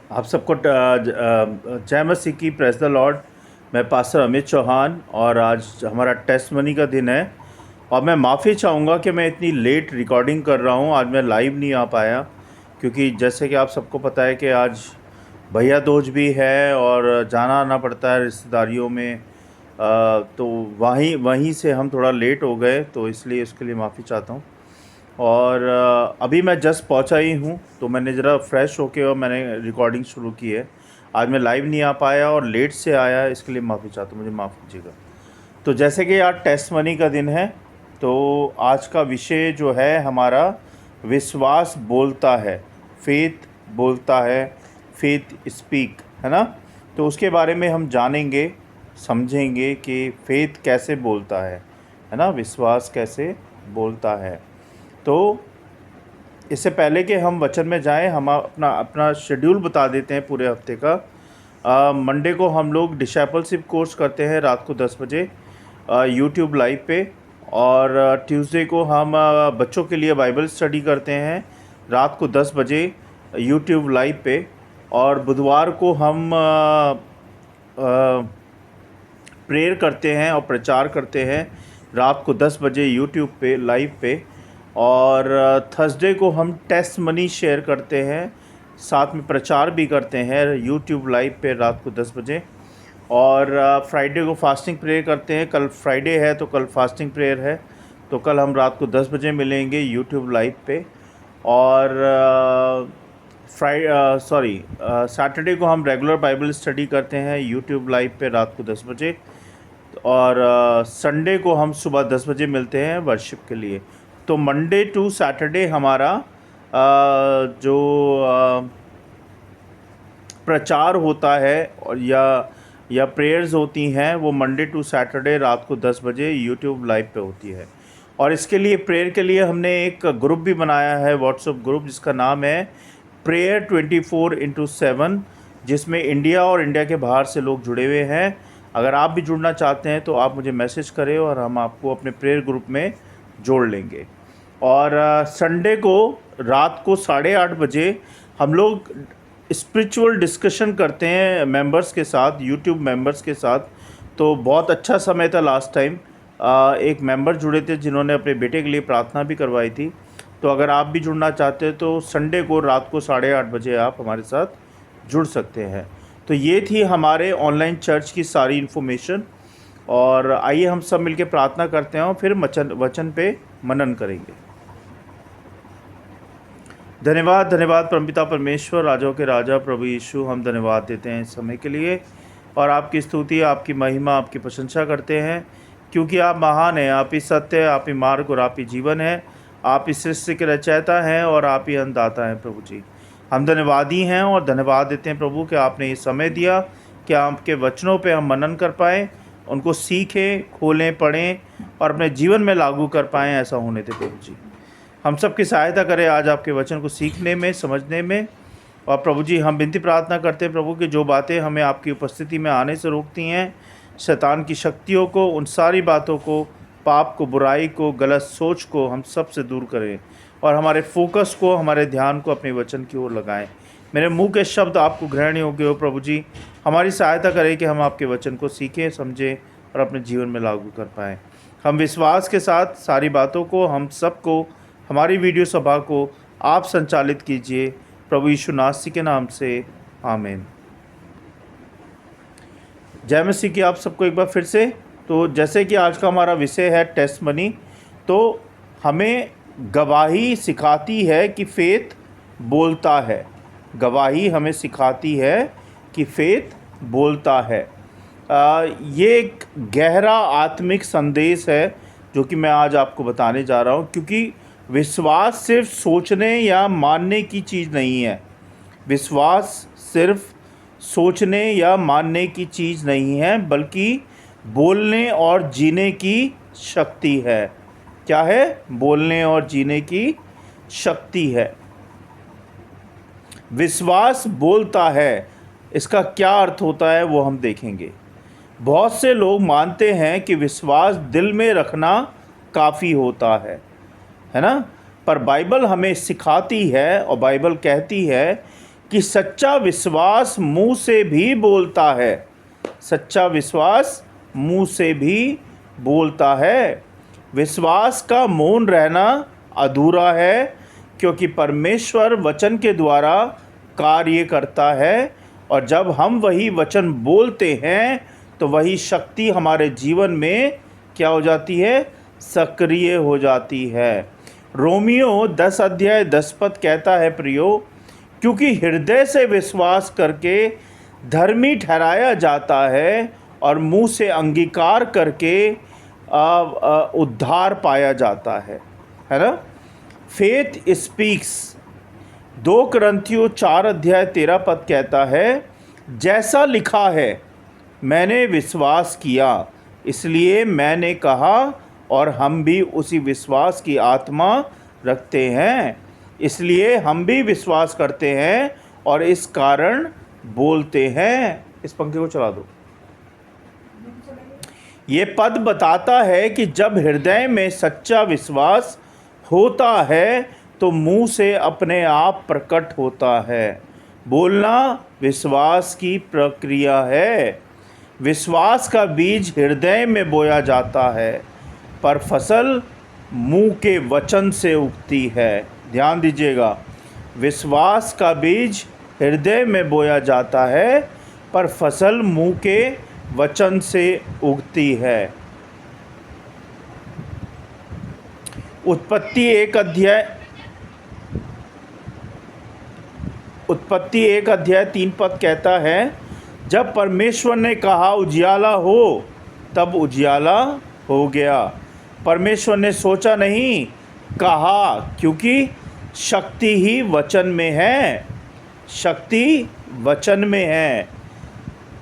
आप सबको जय मसीह की, प्रेस द लॉर्ड। मैं पास्टर अमित चौहान और आज हमारा टेस्ट मनी का दिन है। और मैं माफ़ी चाहूँगा कि मैं इतनी लेट रिकॉर्डिंग कर रहा हूँ। आज मैं लाइव नहीं आ पाया क्योंकि जैसे कि आप सबको पता है कि आज भैया दूज भी है और जाना आना पड़ता है रिश्तेदारियों में। तो वहीं वहीं से हम थोड़ा लेट हो गए, तो इसलिए उसके लिए माफ़ी चाहता हूँ। और अभी मैं जस्ट पहुंचा ही हूँ, तो मैंने ज़रा फ्रेश होके और मैंने रिकॉर्डिंग शुरू की है। आज मैं लाइव नहीं आ पाया और लेट से आया, इसके लिए माफ़ी चाहता हूँ, मुझे माफ़ कीजिएगा। तो जैसे कि आज टेस्ट मनी का दिन है, तो आज का विषय जो है हमारा विश्वास बोलता है, फेथ बोलता है, फेथ स्पीक, है ना। तो उसके बारे में हम जानेंगे, समझेंगे कि फेथ कैसे बोलता है ना, विश्वास कैसे बोलता है। तो इससे पहले कि हम वचन में जाएं, हम अपना अपना शेड्यूल बता देते हैं पूरे हफ्ते का। मंडे को हम लोग डिसाइपलशिप कोर्स करते हैं रात को 10 बजे यूट्यूब लाइव पे। और ट्यूसडे को हम बच्चों के लिए बाइबल स्टडी करते हैं रात को 10 बजे यूट्यूब लाइव पे। और बुधवार को हम प्रेयर करते हैं और प्रचार करते हैं रात को 10 बजे यूट्यूब पे लाइव पे। और थर्सडे को हम टेस्ट मनी शेयर करते हैं, साथ में प्रचार भी करते हैं यूट्यूब लाइव पे रात को 10 बजे। और फ्राइडे को फास्टिंग प्रेयर करते हैं। कल फ्राइडे है तो कल फास्टिंग प्रेयर है, तो कल हम रात को 10 बजे मिलेंगे यूट्यूब लाइव पे। और सैटरडे को हम रेगुलर बाइबल स्टडी करते हैं यूट्यूब लाइव पे रात को 10 बजे। और संडे को हम सुबह 10 बजे मिलते हैं वर्शिप के लिए। तो मंडे टू सैटरडे हमारा जो प्रचार होता है और या प्रेयर्स होती हैं, वो मंडे टू सैटरडे रात को 10 बजे यूट्यूब लाइव पे होती है। और इसके लिए प्रेयर के लिए हमने एक ग्रुप भी बनाया है, व्हाट्सएप ग्रुप, जिसका नाम है प्रेयर 24/7, जिसमें इंडिया और इंडिया के बाहर से लोग जुड़े हुए हैं। अगर आप भी जुड़ना चाहते हैं तो आप मुझे मैसेज करें और हम आपको अपने प्रेयर ग्रुप में जोड़ लेंगे। और संडे को रात को 8:30 बजे हम लोग स्पिरिचुअल डिस्कशन करते हैं मेंबर्स के साथ, यूट्यूब मेंबर्स के साथ। तो बहुत अच्छा समय था लास्ट टाइम। एक मेंबर जुड़े थे जिन्होंने अपने बेटे के लिए प्रार्थना भी करवाई थी। तो अगर आप भी जुड़ना चाहते हैं तो संडे को रात को 8:30 बजे आप हमारे साथ जुड़ सकते हैं। तो ये थी हमारे ऑनलाइन चर्च की सारी इन्फॉर्मेशन। और आइए हम सब मिलकर प्रार्थना करते हैं और फिर वचन पे मनन करेंगे। धन्यवाद धन्यवाद परमपिता परमेश्वर, राजाओं के राजा प्रभु यीशु, हम धन्यवाद देते हैं इस समय के लिए और आपकी स्तुति, आपकी महिमा, आपकी प्रशंसा करते हैं, क्योंकि आप महान हैं, आप ही सत्य है, आप ही मार्ग और आप ही जीवन है, आप ही सृष्टि के रचयिता हैं और आप ही अन्नदाता हैं। प्रभु जी, हम धन्यवादी हैं और धन्यवाद देते हैं प्रभु कि आपने ये समय दिया कि आपके वचनों पे हम मनन कर पाएँ, उनको सीखें, खोलें, पढ़ें और अपने जीवन में लागू कर पाएँ। ऐसा होने दे प्रभु जी, हम सब की सहायता करें आज आपके वचन को सीखने में, समझने में। और प्रभु जी, हम विनती प्रार्थना करते हैं प्रभु कि जो बातें हमें आपकी उपस्थिति में आने से रोकती हैं, शैतान की शक्तियों को, उन सारी बातों को, पाप को, बुराई को, गलत सोच को हम सब से दूर करें और हमारे फोकस को, हमारे ध्यान को अपने वचन की ओर लगाएं। मेरे मुंह के शब्द आपको ग्रहण योग्य हो प्रभु जी। हमारी सहायता करें कि हम आपके वचन को सीखें, समझें और अपने जीवन में लागू कर पाएँ। हम विश्वास के साथ सारी बातों को, हम सबको, हमारी वीडियो सभा को आप संचालित कीजिए, प्रभु यीशु नासरी के नाम से, आमीन। जय मसीह की आप सबको एक बार फिर से। तो जैसे कि आज का हमारा विषय है टेस्ट मनी, तो हमें गवाही सिखाती है कि फेथ बोलता है। गवाही हमें सिखाती है कि फेथ बोलता है। ये एक गहरा आत्मिक संदेश है जो कि मैं आज आपको बताने जा रहा हूँ, क्योंकि विश्वास सिर्फ सोचने या मानने की चीज़ नहीं है। विश्वास सिर्फ सोचने या मानने की चीज़ नहीं है, बल्कि बोलने और जीने की शक्ति है। क्या है? बोलने और जीने की शक्ति है। विश्वास बोलता है, इसका क्या अर्थ होता है वो हम देखेंगे। बहुत से लोग मानते हैं कि विश्वास दिल में रखना काफ़ी होता है ना। पर बाइबल हमें सिखाती है और बाइबल कहती है कि सच्चा विश्वास मुंह से भी बोलता है। सच्चा विश्वास मुंह से भी बोलता है। विश्वास का मौन रहना अधूरा है, क्योंकि परमेश्वर वचन के द्वारा कार्य करता है, और जब हम वही वचन बोलते हैं तो वही शक्ति हमारे जीवन में क्या हो जाती है? सक्रिय हो जाती है। रोमियो 10 अध्याय 10 पद कहता है, प्रियो, क्योंकि हृदय से विश्वास करके धर्मी ठहराया जाता है और मुंह से अंगीकार करके उद्धार पाया जाता है ना। Faith speaks. 2 कुरिन्थियों 4 अध्याय 13 पद कहता है, जैसा लिखा है, मैंने विश्वास किया इसलिए मैंने कहा, और हम भी उसी विश्वास की आत्मा रखते हैं, इसलिए हम भी विश्वास करते हैं और इस कारण बोलते हैं। इस पंक्ति को चला दो। ये पद बताता है कि जब हृदय में सच्चा विश्वास होता है तो मुंह से अपने आप प्रकट होता है। बोलना विश्वास की प्रक्रिया है। विश्वास का बीज हृदय में बोया जाता है, पर फसल मुंह के वचन से उगती है। ध्यान दीजिएगा, विश्वास का बीज हृदय में बोया जाता है, पर फसल मुंह के वचन से उगती है। उत्पत्ति 1 अध्याय 3 पद कहता है, जब परमेश्वर ने कहा उजियाला हो, तब उजियाला हो गया। परमेश्वर ने सोचा नहीं, कहा, क्योंकि शक्ति ही वचन में है। शक्ति वचन में है।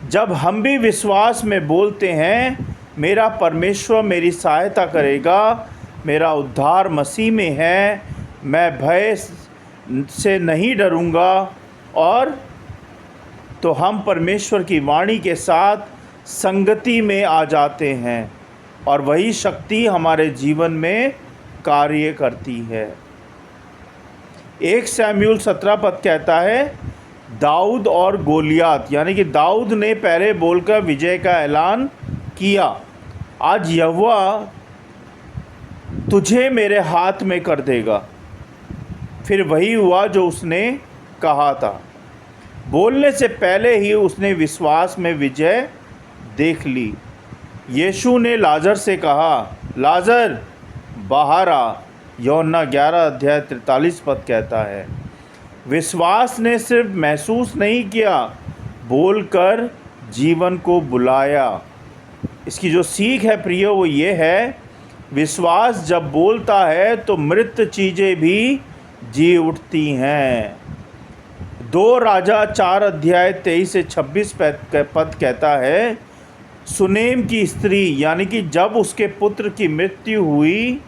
जब हम भी विश्वास में बोलते हैं, मेरा परमेश्वर मेरी सहायता करेगा, मेरा उद्धार मसीह में है, मैं भय से नहीं डरूंगा, और तो हम परमेश्वर की वाणी के साथ संगति में आ जाते हैं और वही शक्ति हमारे जीवन में कार्य करती है। 1 शमूएल 17 पद कहता है, दाऊद और गोलियत, यानी कि दाऊद ने पहले बोलकर विजय का ऐलान किया, आज यहोवा तुझे मेरे हाथ में कर देगा। फिर वही हुआ जो उसने कहा था। बोलने से पहले ही उसने विश्वास में विजय देख ली। यीशु ने लाजर से कहा, लाजर बाहर आ। यूहन्ना 11 अध्याय 43 पद कहता है। विश्वास ने सिर्फ महसूस नहीं किया, बोलकर जीवन को बुलाया। इसकी जो सीख है प्रियो, वो ये है, विश्वास जब बोलता है तो मृत चीज़ें भी जी उठती हैं। 2 राजा 4 अध्याय 23 से 26 पद कहता है, सुनेम की स्त्री, यानी कि जब उसके पुत्र की मृत्यु हुई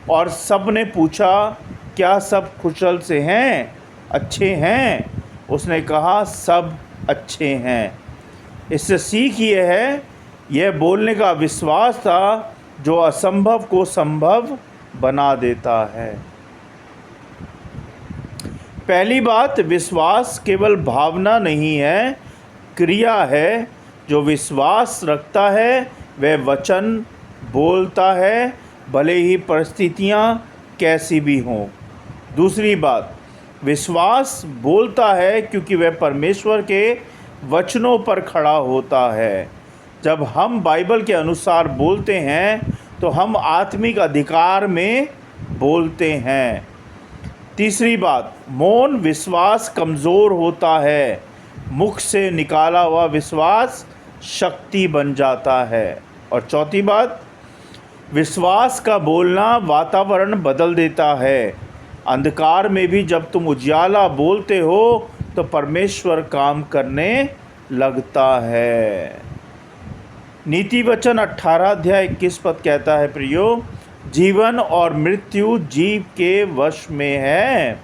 और सब ने पूछा, क्या सब कुशल से हैं, अच्छे हैं, उसने कहा, सब अच्छे हैं। इससे सीख ये है, यह बोलने का विश्वास था जो असंभव को संभव बना देता है। पहली बात, विश्वास केवल भावना नहीं है, क्रिया है। जो विश्वास रखता है वह वचन बोलता है, भले ही परिस्थितियाँ कैसी भी हों। दूसरी बात, विश्वास बोलता है क्योंकि वह परमेश्वर के वचनों पर खड़ा होता है। जब हम बाइबल के अनुसार बोलते हैं तो हम आत्मिक अधिकार में बोलते हैं। तीसरी बात, मौन विश्वास कमज़ोर होता है, मुख से निकाला हुआ विश्वास शक्ति बन जाता है। और चौथी बात, विश्वास का बोलना वातावरण बदल देता है। अंधकार में भी जब तुम उजियाला बोलते हो तो परमेश्वर काम करने लगता है। नीति वचन 18 अध्याय 21 पद कहता है, प्रियो, जीवन और मृत्यु जीव के वश में है।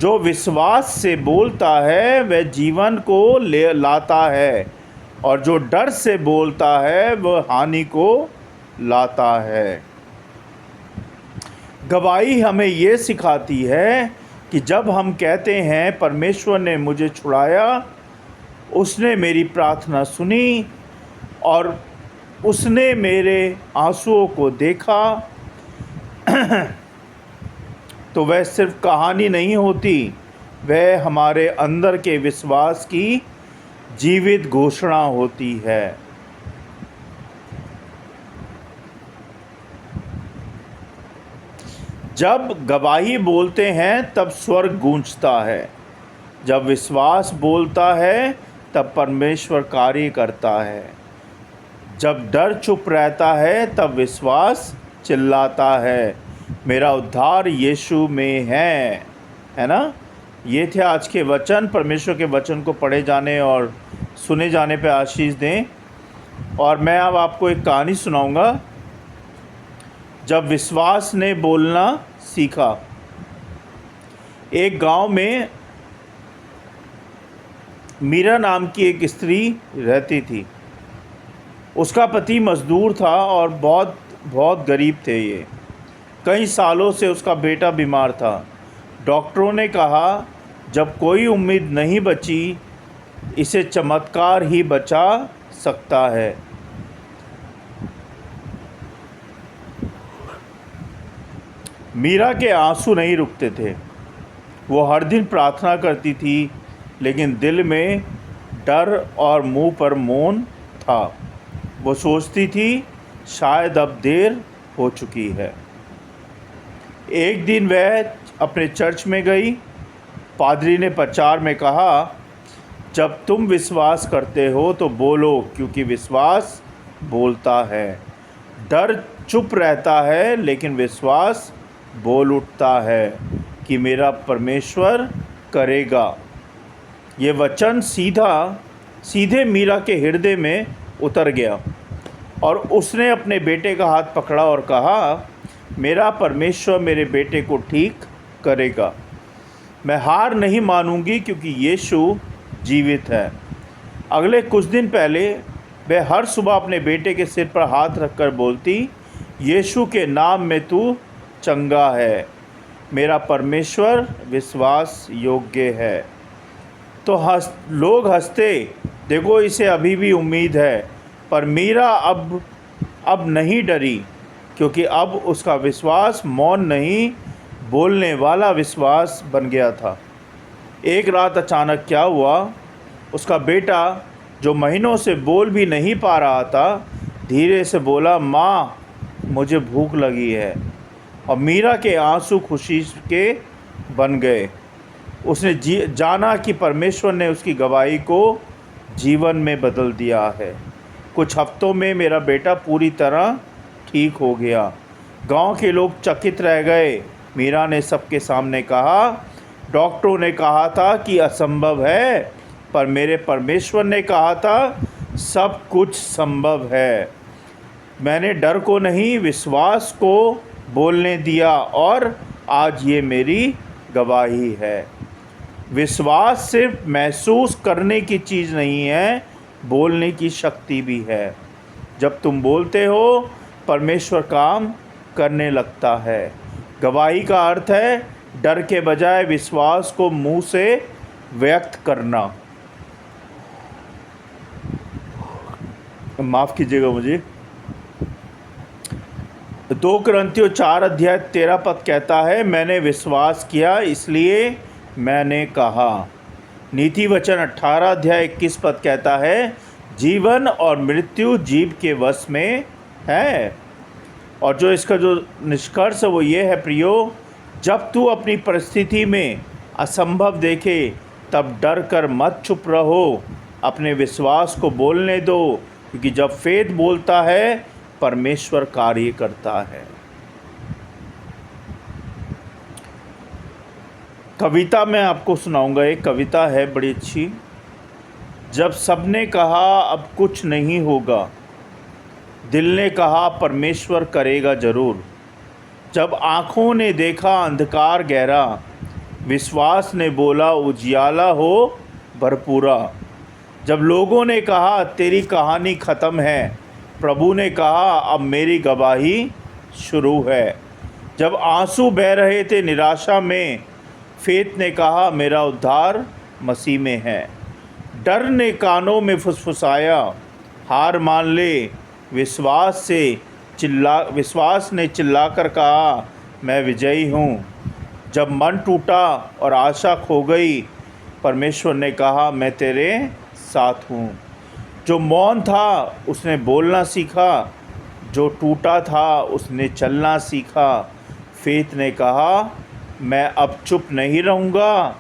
जो विश्वास से बोलता है वह जीवन को ले लाता है, और जो डर से बोलता है वह हानि को लाता है। गवाही हमें ये सिखाती है कि जब हम कहते हैं परमेश्वर ने मुझे छुड़ाया, उसने मेरी प्रार्थना सुनी और उसने मेरे आंसुओं को देखा, तो वह सिर्फ कहानी नहीं होती, वह हमारे अंदर के विश्वास की जीवित घोषणा होती है। जब गवाही बोलते हैं तब स्वर्ग गूंजता है, जब विश्वास बोलता है तब परमेश्वर कार्य करता है, जब डर चुप रहता है तब विश्वास चिल्लाता है, मेरा उद्धार यीशु में है ना। ये थे आज के वचन। परमेश्वर के वचन को पढ़े जाने और सुने जाने पे आशीष दें। और मैं अब आपको एक कहानी सुनाऊंगा। जब विश्वास ने बोलना सीखा। एक गांव में मीरा नाम की एक स्त्री रहती थी। उसका पति मज़दूर था और बहुत बहुत गरीब थे ये। कई सालों से उसका बेटा बीमार था। डॉक्टरों ने कहा जब कोई उम्मीद नहीं बची, इसे चमत्कार ही बचा सकता है। मीरा के आंसू नहीं रुकते थे। वो हर दिन प्रार्थना करती थी, लेकिन दिल में डर और मुंह पर मौन था। वो सोचती थी शायद अब देर हो चुकी है। एक दिन वह अपने चर्च में गई। पादरी ने प्रचार में कहा, जब तुम विश्वास करते हो तो बोलो, क्योंकि विश्वास बोलता है। डर चुप रहता है, लेकिन विश्वास बोल उठता है कि मेरा परमेश्वर करेगा। ये वचन सीधे मीरा के हृदय में उतर गया और उसने अपने बेटे का हाथ पकड़ा और कहा, मेरा परमेश्वर मेरे बेटे को ठीक करेगा। मैं हार नहीं मानूंगी, क्योंकि यीशु जीवित है। अगले कुछ दिन पहले वह हर सुबह अपने बेटे के सिर पर हाथ रखकर बोलती, यीशु के नाम में तू चंगा है। मेरा परमेश्वर विश्वास योग्य है। तो लोग हंसते, देखो इसे अभी भी उम्मीद है। पर मीरा अब नहीं डरी, क्योंकि अब उसका विश्वास मौन नहीं, बोलने वाला विश्वास बन गया था। एक रात अचानक क्या हुआ, उसका बेटा जो महीनों से बोल भी नहीं पा रहा था, धीरे से बोला, माँ मुझे भूख लगी है। और मीरा के आंसू खुशी के बन गए। उसने जाना कि परमेश्वर ने उसकी गवाही को जीवन में बदल दिया है। कुछ हफ्तों में मेरा बेटा पूरी तरह ठीक हो गया। गांव के लोग चकित रह गए। मीरा ने सबके सामने कहा, डॉक्टरों ने कहा था कि असंभव है, पर मेरे परमेश्वर ने कहा था सब कुछ संभव है। मैंने डर को नहीं, विश्वास को बोलने दिया और आज ये मेरी गवाही है। विश्वास सिर्फ महसूस करने की चीज़ नहीं है, बोलने की शक्ति भी है। जब तुम बोलते हो, परमेश्वर काम करने लगता है। गवाही का अर्थ है डर के बजाय विश्वास को मुंह से व्यक्त करना। माफ़ कीजिएगा मुझे। 2 कुरिन्थियों 4 अध्याय 13 पद कहता है, मैंने विश्वास किया इसलिए मैंने कहा। नीति वचन 18 अध्याय 21 पद कहता है, जीवन और मृत्यु जीव के वश में है। और जो इसका जो निष्कर्ष है वो ये है, प्रियो, जब तू अपनी परिस्थिति में असंभव देखे तब डर कर मत चुप रहो, अपने विश्वास को बोलने दो, क्योंकि जब फेथ बोलता है परमेश्वर कार्य करता है। कविता मैं आपको सुनाऊंगा। एक कविता है बड़ी अच्छी। जब सबने कहा अब कुछ नहीं होगा, दिल ने कहा परमेश्वर करेगा ज़रूर। जब आँखों ने देखा अंधकार गहरा, विश्वास ने बोला उजियाला हो भरपूरा। जब लोगों ने कहा तेरी कहानी ख़त्म है, प्रभु ने कहा अब मेरी गवाही शुरू है। जब आंसू बह रहे थे निराशा में, फेथ ने कहा मेरा उद्धार मसीह में है। डर ने कानों में फुसफुसाया, हार मान ले। विश्वास ने चिल्लाकर कहा मैं विजयी हूँ। जब मन टूटा और आशा खो गई, परमेश्वर ने कहा मैं तेरे साथ हूँ। जो मौन था उसने बोलना सीखा, जो टूटा था उसने चलना सीखा। फेथ ने कहा मैं अब चुप नहीं रहूँगा,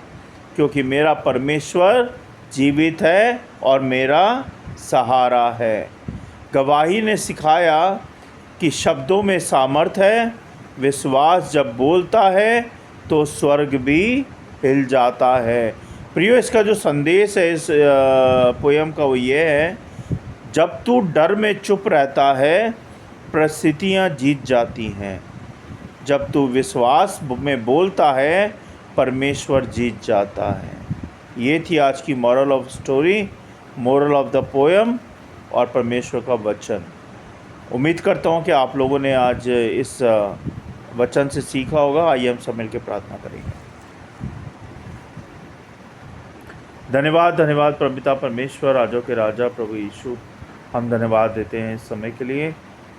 क्योंकि मेरा परमेश्वर जीवित है और मेरा सहारा है। गवाही ने सिखाया कि शब्दों में सामर्थ है। विश्वास जब बोलता है तो स्वर्ग भी हिल जाता है। प्रियो, इसका जो संदेश है इस पोयम का वो ये है, जब तू डर में चुप रहता है परिस्थितियाँ जीत जाती हैं। जब तू विश्वास में बोलता है परमेश्वर जीत जाता है। ये थी आज की moral of story, moral of the poem और परमेश्वर का वचन। उम्मीद करता हूँ कि आप लोगों ने आज इस वचन से सीखा होगा। आइए हम सब मिलकर प्रार्थना करेंगे। धन्यवाद धन्यवाद प्रभुपिता परमेश्वर, राजों के राजा प्रभु यीशु, हम धन्यवाद देते हैं इस समय के लिए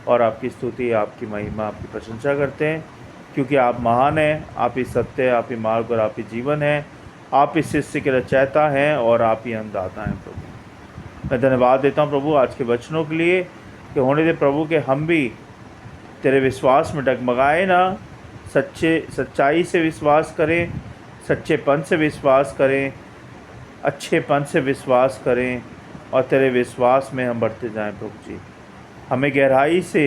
और आपकी स्तुति, आपकी महिमा, आपकी प्रशंसा करते हैं, क्योंकि आप महान हैं, आप ही सत्य, आप ही मार्ग और आप ही जीवन है। आप इस सृष्टि के रचयिता हैं और आप ही अन्नदाता हैं। प्रभु, मैं धन्यवाद देता हूं प्रभु आज के वचनों के लिए, कि होने दे प्रभु के हम भी तेरे विश्वास में डगमगाए ना, सच्चाई से विश्वास करें, सच्चेपन से विश्वास करें, अच्छेपन से विश्वास करें और तेरे विश्वास में हम बढ़ते जाएं। प्रभु जी, हमें गहराई से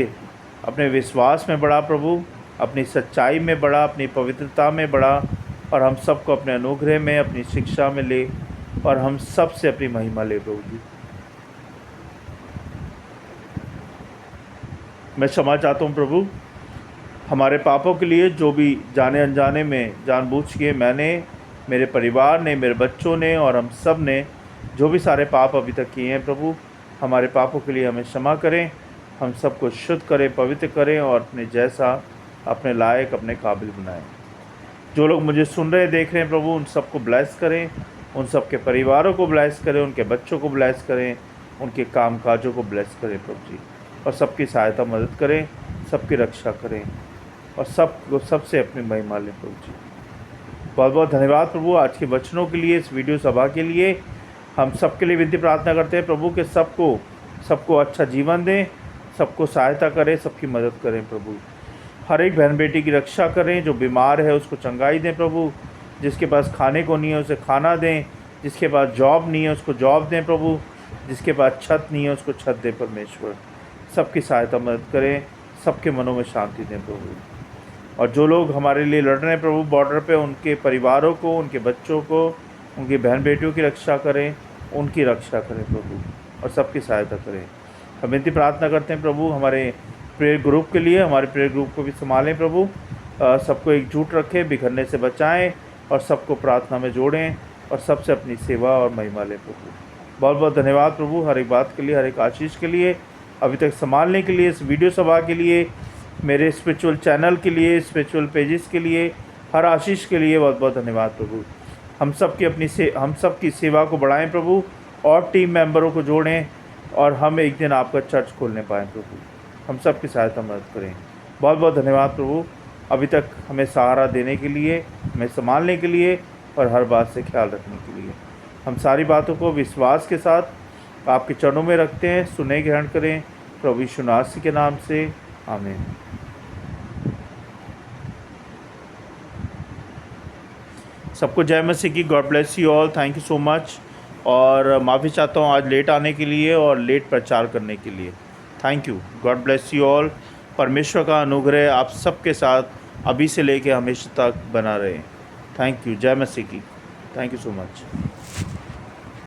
अपने विश्वास में बढ़ा प्रभु, अपनी सच्चाई में बढ़ा, अपनी पवित्रता में बढ़ा और हम सबको अपने अनुग्रह में, अपनी शिक्षा में ले और हम सब से अपनी महिमा ले। प्रभु जी, मैं क्षमा चाहता हूँ प्रभु हमारे पापों के लिए, जो भी जाने अनजाने में जानबूझ के मैंने, मेरे परिवार ने, मेरे बच्चों ने और हम सब ने जो भी सारे पाप अभी तक किए हैं प्रभु, हमारे पापों के लिए हमें क्षमा करें, हम सबको शुद्ध करें, पवित्र करें और अपने जैसा, अपने लायक, अपने काबिल बनाएं। जो लोग मुझे सुन रहे देख रहे हैं प्रभु, उन सबको ब्लेस करें, उन सबके परिवारों को ब्लेस करें, उनके बच्चों को ब्लेस करें, उनके काम काजों को ब्लेस करें प्रभु जी, और सबकी सहायता मदद करें, सबकी रक्षा करें और सबसे अपनी महिमा लें प्रभु जी। बहुत बहुत धन्यवाद प्रभु आज के वचनों के लिए, इस वीडियो सभा के लिए। हम सबके लिए विनती प्रार्थना करते हैं प्रभु कि सबको अच्छा जीवन दें, सबको सहायता करें, सबकी मदद करें प्रभु। हर एक बहन बेटी की रक्षा करें, जो बीमार है उसको चंगाई दें प्रभु, जिसके पास खाने को नहीं है उसे खाना दें, जिसके पास जॉब नहीं है उसको जॉब दें प्रभु, जिसके पास छत नहीं है उसको छत दें परमेश्वर। सबकी सहायता मदद करें, सबके मनों में शांति दें प्रभु। और जो लोग हमारे लिए लड़ रहे हैं प्रभु बॉर्डर पे, उनके परिवारों को, उनके बच्चों को, उनकी बहन बेटियों की रक्षा करें, उनकी रक्षा करें प्रभु और सबकी सहायता करें। हम विनती प्रार्थना करते हैं प्रभु हमारे प्रेयर ग्रुप के लिए, हमारे प्रेयर ग्रुप को भी संभालें प्रभु, सबको एकजुट रखें, बिखरने से बचाएं और सबको प्रार्थना में जोड़ें और सबसे अपनी सेवा और महिमा लें प्रभु। बहुत बहुत धन्यवाद प्रभु हर एक बात के लिए, हर एक आशीष के लिए, अभी तक संभालने के लिए, इस वीडियो सभा के लिए, मेरे स्पिरिचुअल चैनल के लिए, स्पिरिचुअल पेजेस के लिए, हर आशीष के लिए बहुत बहुत धन्यवाद प्रभु। हम सबकी सेवा को बढ़ाएं प्रभु और टीम मेंबरों को जोड़ें और हम एक दिन आपका चर्च खोलने पाएँ प्रभु। हम सब की सहायता मदद करें। बहुत बहुत धन्यवाद प्रभु अभी तक हमें सहारा देने के लिए, हमें संभालने के लिए और हर बात से ख्याल रखने के लिए। हम सारी बातों को विश्वास के साथ आपके चरणों में रखते हैं। सुने ग्रहण करें प्रभु यीशु मसीह के नाम से, आमीन। सबको जय मसीह की। God bless you all. Thank you so much. और माफ़ी चाहता हूँ आज लेट आने के लिए और लेट प्रचार करने के लिए। Thank you. God bless you all. परमेश्वर का अनुग्रह आप सबके साथ अभी से लेके हमेशा तक बना रहे। Thank you. जय मसीह की। Thank you so much.